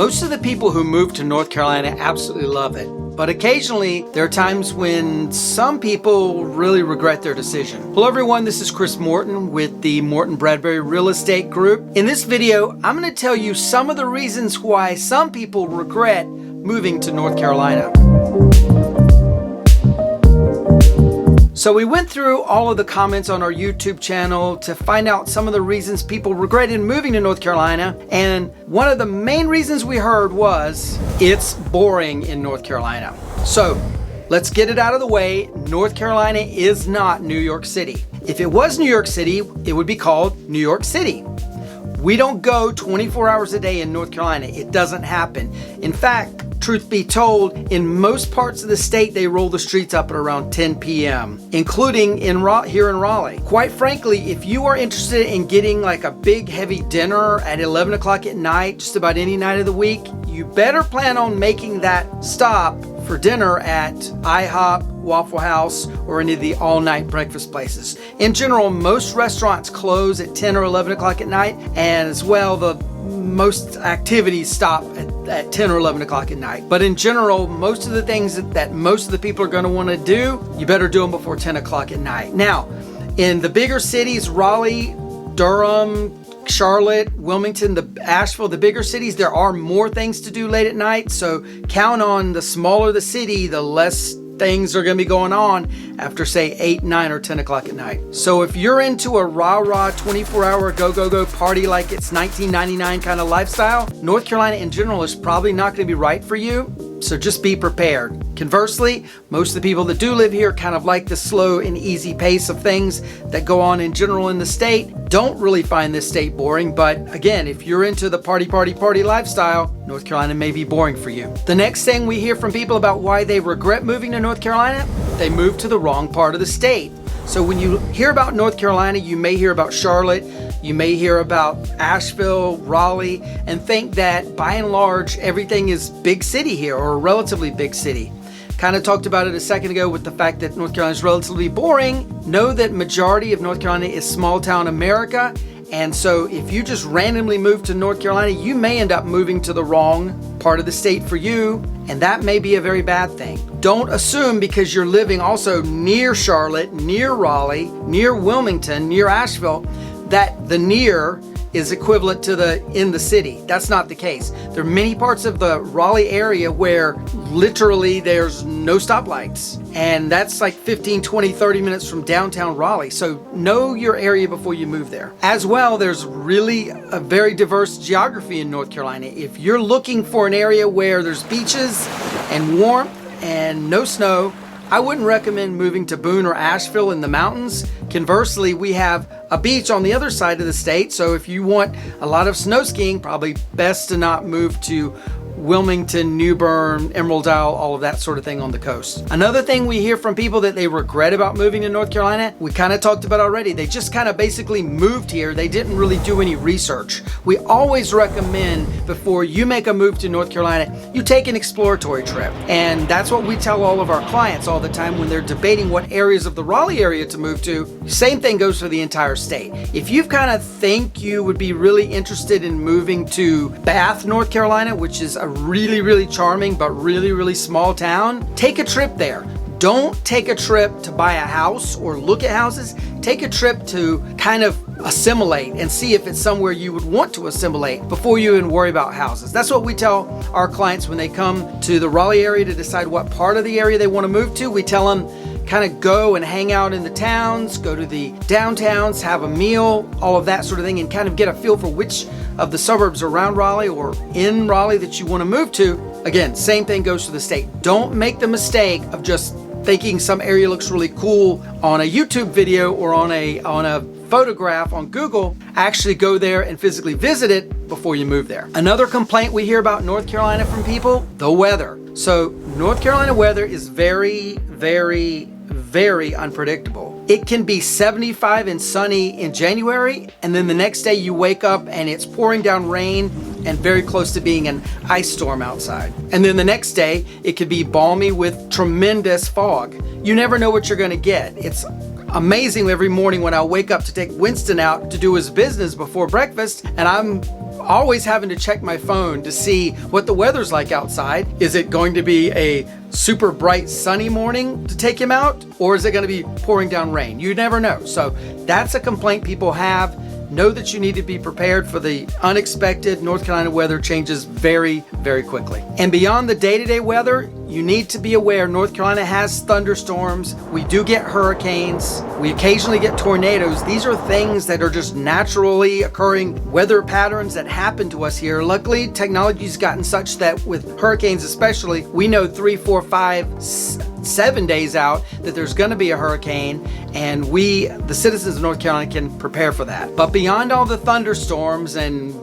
Most of the people who move to North Carolina absolutely love it. But occasionally, there are times when some people really regret their decision. Hello everyone, this is Chris Morton with the Morton Bradbury Real Estate Group. In this video, I'm going to tell you some of the reasons why some people regret moving to North Carolina. So we went through all of the comments on our YouTube channel to find out some of the reasons people regretted moving to North Carolina. And one of the main reasons we heard was, it's boring in North Carolina. So let's get it out of the way. North Carolina is not New York City. If it was New York City, it would be called New York City. We don't go 24 hours a day in North Carolina. It doesn't happen. In fact, truth be told, in most parts of the state, they roll the streets up at around 10 p.m., including here in Raleigh. Quite frankly, if you are interested in getting like a big heavy dinner at 11 o'clock at night, just about any night of the week, you better plan on making that stop for dinner at IHOP, Waffle House, or any of the all-night breakfast places. In general, most restaurants close at 10 or 11 o'clock at night, and as well, most activities stop at 10 or 11 o'clock at night. But in general, most of the things that most of the people are going to want to do, you better do them before 10 o'clock at night. Now, in the bigger cities, Raleigh, Durham, Charlotte, Wilmington, Asheville, the bigger cities, there are more things to do late at night. So count on the smaller the city, the less things are going to be going on after say 8, 9, or 10 o'clock at night. So if you're into a rah-rah 24-hour go party like it's 1999 kind of lifestyle, North Carolina in general is probably not going to be right for you. So just be prepared. Conversely, most of the people that do live here kind of like the slow and easy pace of things that go on in general in the state. Don't really find this state boring, but again, if you're into the party lifestyle, North Carolina may be boring for you. The next thing we hear from people about why they regret moving to North Carolina, they moved to the wrong part of the state. So when you hear about North Carolina, you may hear about Charlotte, you may hear about Asheville, Raleigh, and think that by and large, everything is big city here, or a relatively big city. Kind of talked about it a second ago with the fact that North Carolina is relatively boring. Know that majority of North Carolina is small town America. And so if you just randomly move to North Carolina, you may end up moving to the wrong part of the state for you. And that may be a very bad thing. Don't assume because you're living also near Charlotte, near Raleigh, near Wilmington, near Asheville, that the near is equivalent to the in the city. That's not the case. There are many parts of the Raleigh area where literally there's no stoplights. And that's like 15, 20, 30 minutes from downtown Raleigh. So know your area before you move there. As well, there's really a very diverse geography in North Carolina. If you're looking for an area where there's beaches and warmth and no snow, I wouldn't recommend moving to Boone or Asheville in the mountains. Conversely, we have a beach on the other side of the state. So if you want a lot of snow skiing, probably best to not move to Wilmington, New Bern, Emerald Isle, all of that sort of thing on the coast. Another thing we hear from people that they regret about moving to North Carolina, we kind of talked about already. They just kind of basically moved here. They didn't really do any research. We always recommend before you make a move to North Carolina, you take an exploratory trip. And that's what we tell all of our clients all the time when they're debating what areas of the Raleigh area to move to. Same thing goes for the entire state. If you kind of think you would be really interested in moving to Bath, North Carolina, which is a really charming but really small town, take a trip there. Don't take a trip to buy a house or look at houses. Take a trip to kind of assimilate and see if it's somewhere you would want to assimilate before you even worry about houses. That's what we tell our clients when they come to the Raleigh area to decide what part of the area they want to move to. We tell them kind of go and hang out in the towns, go to the downtowns, have a meal, all of that sort of thing, and kind of get a feel for which of the suburbs around Raleigh or in Raleigh that you want to move to. Again, same thing goes for the state. Don't make the mistake of just thinking some area looks really cool on a YouTube video or on a photograph on Google. Actually go there and physically visit it before you move there. Another complaint we hear about North Carolina from people, the weather. So North Carolina weather is very unpredictable. It can be 75 and sunny in January, and then the next day you wake up and it's pouring down rain and very close to being an ice storm outside. And then the next day it could be balmy with tremendous fog. You never know what you're going to get. It's amazing every morning when I wake up to take Winston out to do his business before breakfast, and I'm always having to check my phone to see what the weather's like outside. Is it going to be a super bright sunny morning to take him out, or is it going to be pouring down rain? You never know. So that's a complaint people have. Know that you need to be prepared for the unexpected. North Carolina weather changes very, very quickly. And beyond the day-to-day weather, you need to be aware North Carolina has thunderstorms. We do get hurricanes. We occasionally get tornadoes. These are things that are just naturally occurring weather patterns that happen to us here. Luckily, technology's gotten such that with hurricanes especially, we know 3, 4, 5, 7 days out that there's going to be a hurricane, and we, the citizens of North Carolina, can prepare for that. But beyond all the thunderstorms and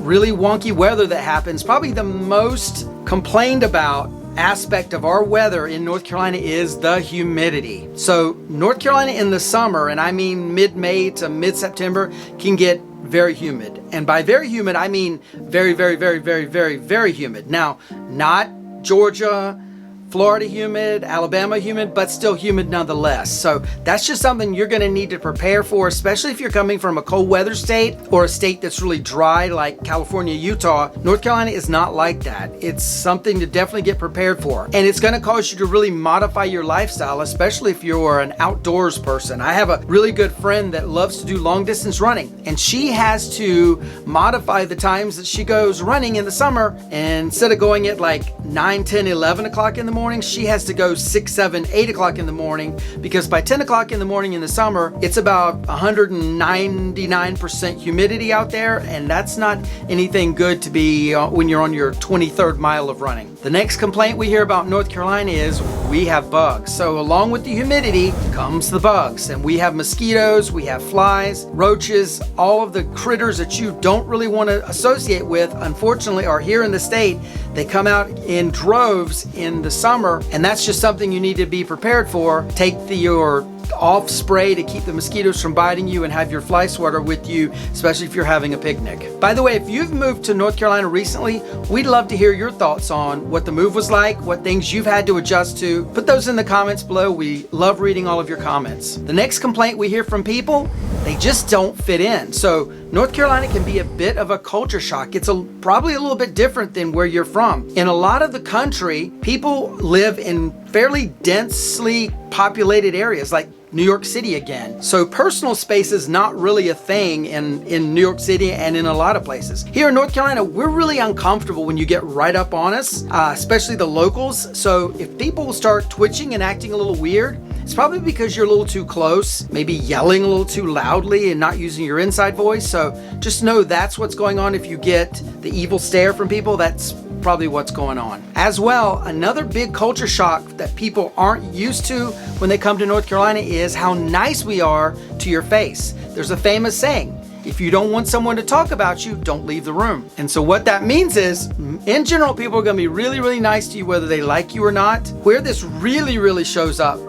really wonky weather that happens, probably the most complained about aspect of our weather in North Carolina is the humidity. So North Carolina in the summer, and I mean mid-May to mid-September, can get very humid. And by very humid, I mean very, very, very, very, very, very humid. Now, not Georgia, Florida humid, Alabama humid, but still humid nonetheless. So that's just something you're going to need to prepare for, especially if you're coming from a cold weather state or a state that's really dry like California, Utah. North Carolina is not like that. It's something to definitely get prepared for. And it's going to cause you to really modify your lifestyle, especially if you're an outdoors person. I have a really good friend that loves to do long distance running, and she has to modify the times that she goes running in the summer. And instead of going at like 9, 10, 11 o'clock in the morning, she has to go 6, 7, 8 o'clock in the morning, because by 10 o'clock in the morning in the summer, it's about 199% humidity out there, and that's not anything good to be when you're on your 23rd mile of running. The next complaint we hear about North Carolina is we have bugs. So along with the humidity comes the bugs, and we have mosquitoes, we have flies, roaches, all of the critters that you don't really want to associate with, unfortunately, are here in the state. They come out in droves in the summer, and that's just something you need to be prepared for. Take your off spray to keep the mosquitoes from biting you, and have your fly swatter with you, especially if you're having a picnic. By the way, if you've moved to North Carolina recently, we'd love to hear your thoughts on what the move was like, what things you've had to adjust to. Put those in the comments below. We love reading all of your comments. The next complaint we hear from people, they just don't fit in. So North Carolina can be a bit of a culture shock. It's probably a little bit different than where you're from. In a lot of the country, people live in fairly densely populated areas like New York City again. So personal space is not really a thing in New York City and in a lot of places. Here in North Carolina, we're really uncomfortable when you get right up on us, especially the locals. So if people start twitching and acting a little weird, it's probably because you're a little too close, maybe yelling a little too loudly and not using your inside voice. So just know that's what's going on. If you get the evil stare from people, that's probably what's going on. As well, another big culture shock that people aren't used to when they come to North Carolina is how nice we are to your face. There's a famous saying, if you don't want someone to talk about you, don't leave the room. And so what that means is, in general, people are going to be really, really nice to you whether they like you or not. Where this really shows up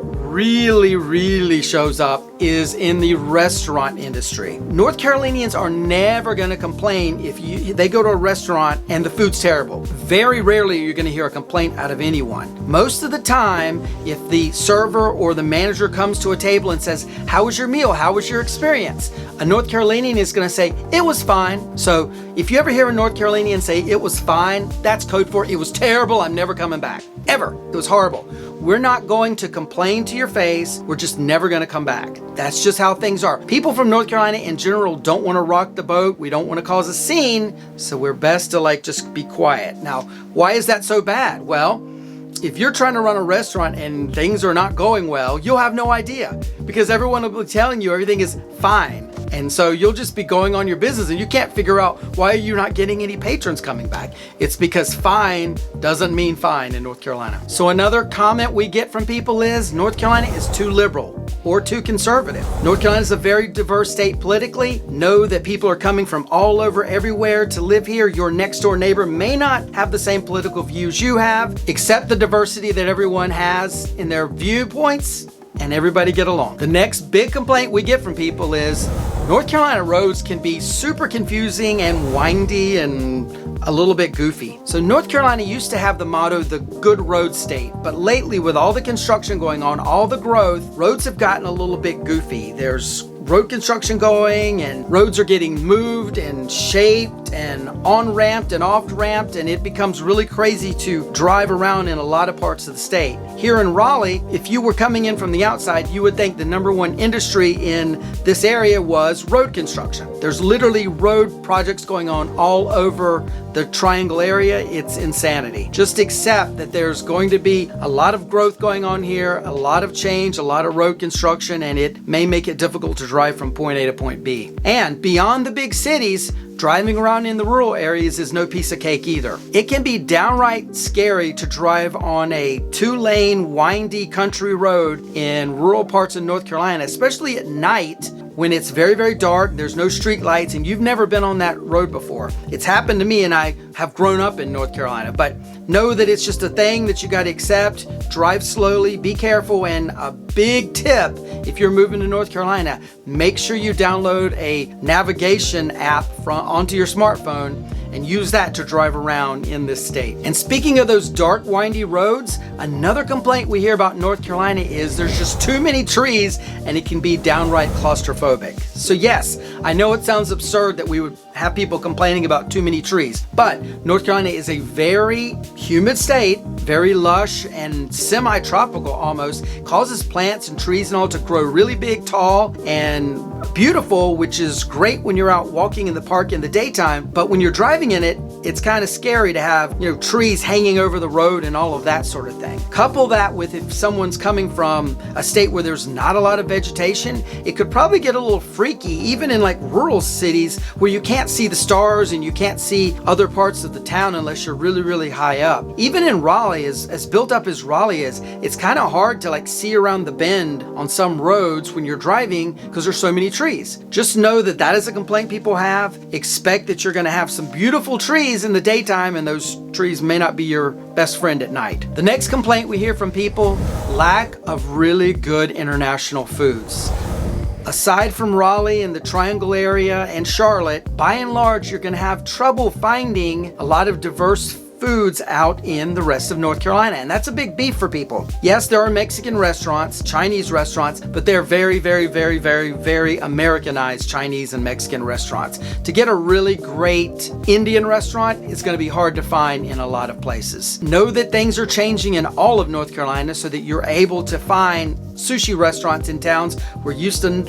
is in the restaurant industry. North Carolinians are never going to complain if they go to a restaurant and the food's terrible. Very rarely you're going to hear a complaint out of anyone. Most of the time, if the server or the manager comes to a table and says, "How was your meal? How was your experience?" a North Carolinian is going to say, "It was fine." So if you ever hear a North Carolinian say, "It was fine," that's code for, "It was terrible. I'm never coming back." Ever. It was horrible. We're not going to complain to your face. We're just never going to come back. That's just how things are. People from North Carolina in general don't want to rock the boat. We don't want to cause a scene. So we're best to just be quiet. Now, why is that so bad? Well, if you're trying to run a restaurant and things are not going well, you'll have no idea, because everyone will be telling you everything is fine. And so you'll just be going on your business and you can't figure out why you're not getting any patrons coming back. It's because fine doesn't mean fine in North Carolina. So another comment we get from people is North Carolina is too liberal or too conservative. North Carolina is a very diverse state politically. Know that people are coming from all over everywhere to live here. Your next door neighbor may not have the same political views you have. Accept the diversity that everyone has in their viewpoints. and everybody get along. The next big complaint we get from people is North Carolina roads can be super confusing and windy and a little bit goofy. So North Carolina used to have the motto, the good road state, but lately with all the construction going on, all the growth, roads have gotten a little bit goofy. There's road construction going and roads are getting moved and shaped and on-ramped and off-ramped, and it becomes really crazy to drive around in a lot of parts of the state. Here in Raleigh, if you were coming in from the outside, you would think the number one industry in this area was road construction. There's literally road projects going on all over the triangle area. It's insanity. Just accept that there's going to be a lot of growth going on here, a lot of change, a lot of road construction, and it may make it difficult to drive from point A to point B. And beyond the big cities, driving around in the rural areas is no piece of cake either. It can be downright scary to drive on a 2-lane, windy country road in rural parts of North Carolina, especially at night when it's very, very dark, there's no street lights, and you've never been on that road before. It's happened to me, and I have grown up in North Carolina, but know that it's just a thing that you got to accept. Drive slowly, be careful, and a big tip, if you're moving to North Carolina, make sure you download a navigation app onto your smartphone and use that to drive around in this state. And speaking of those dark, windy roads, another complaint we hear about North Carolina is there's just too many trees and it can be downright claustrophobic. So yes, I know it sounds absurd that we would have people complaining about too many trees, but North Carolina is a very humid state, very lush and semi-tropical almost, causes plants and trees and all to grow really big, tall, and beautiful, which is great when you're out walking in the park in the daytime, but when you're driving in it, it's kind of scary to have, trees hanging over the road and all of that sort of thing. Couple that with if someone's coming from a state where there's not a lot of vegetation, it could probably get a little freaky, even in like rural cities where you can't see the stars and you can't see other parts of the town unless you're really, really high up. Even in Raleigh, as built up as Raleigh is, it's kind of hard to like see around the bend on some roads when you're driving because there's so many trees. Just know that that is a complaint people have. Expect that you're going to have some beautiful trees in the daytime, and those trees may not be your best friend at night. The next complaint we hear from people, lack of really good international foods. Aside from Raleigh and the Triangle area and Charlotte, by and large, you're going to have trouble finding a lot of diverse foods out in the rest of North Carolina, and that's a big beef for people. Yes, there are Mexican restaurants, Chinese restaurants, but they're very, very, very, very, very Americanized Chinese and Mexican restaurants. To get a really great Indian restaurant, it's going to be hard to find in a lot of places. Know that things are changing in all of North Carolina so that you're able to find sushi restaurants in towns where Houston,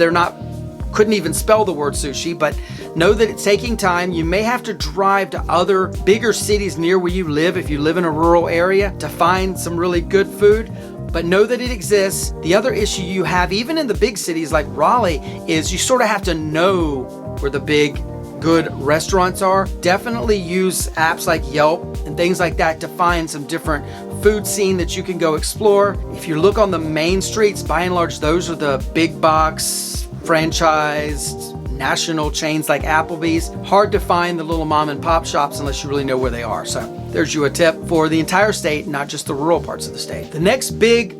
couldn't even spell the word sushi, but know that it's taking time. You may have to drive to other bigger cities near where you live if you live in a rural area to find some really good food, but know that it exists. The other issue you have, even in the big cities like Raleigh, is you sort of have to know where the big good restaurants are. Definitely use apps like Yelp and things like that to find some different food scene that you can go explore. If you look on the main streets, by and large, those are the big box franchised national chains like Applebee's. Hard to find the little mom and pop shops unless you really know where they are. So there's you a tip for the entire state, not just the rural parts of the state. The next big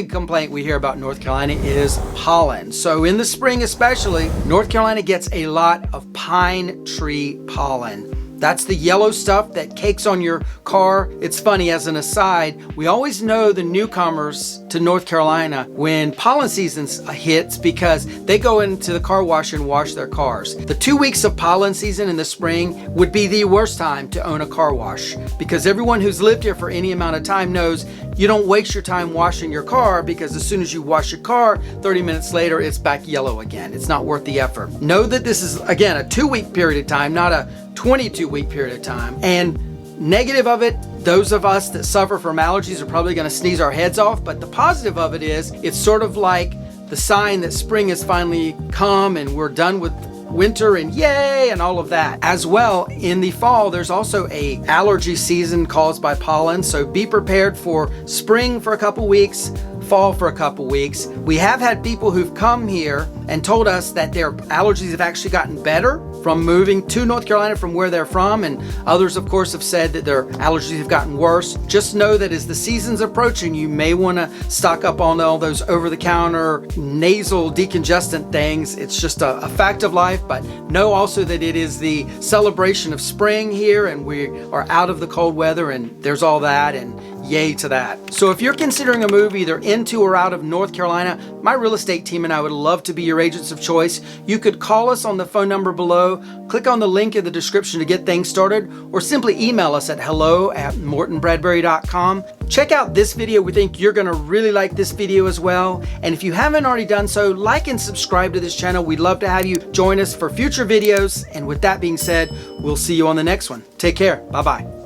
complaint we hear about North Carolina is pollen. So in the spring especially, North Carolina gets a lot of pine tree pollen. That's the yellow stuff that cakes on your car. It's funny, as an aside, we always know the newcomers to North Carolina when pollen season hits because they go into the car wash and wash their cars. The 2 weeks of pollen season in the spring would be the worst time to own a car wash because everyone who's lived here for any amount of time knows you don't waste your time washing your car because as soon as you wash your car, 30 minutes later, it's back yellow again. It's not worth the effort. Know that this is, again, a 2-week period of time, not a 22-week period of time. And negative of it, those of us that suffer from allergies are probably going to sneeze our heads off. But the positive of it is it's sort of like the sign that spring has finally come and we're done with winter and yay and all of that. As well, in the fall, there's also a allergy season caused by pollen. So be prepared for spring for a couple weeks, fall for a couple weeks. We have had people who've come here and told us that their allergies have actually gotten better from moving to North Carolina from where they're from, and others of course have said that their allergies have gotten worse. Just know that as the season's approaching, you may want to stock up on all those over-the-counter nasal decongestant things. It's just a fact of life, but know also that it is the celebration of spring here, and we are out of the cold weather, and there's all that, and yay to that. So if you're considering a move either into or out of North Carolina, my real estate team and I would love to be your agents of choice. You could call us on the phone number below, click on the link in the description to get things started, or simply email us at hello@mortonbradbury.com. Check out this video. We think you're going to really like this video as well. And if you haven't already done so, like and subscribe to this channel. We'd love to have you join us for future videos. And with that being said, we'll see you on the next one. Take care. Bye-bye.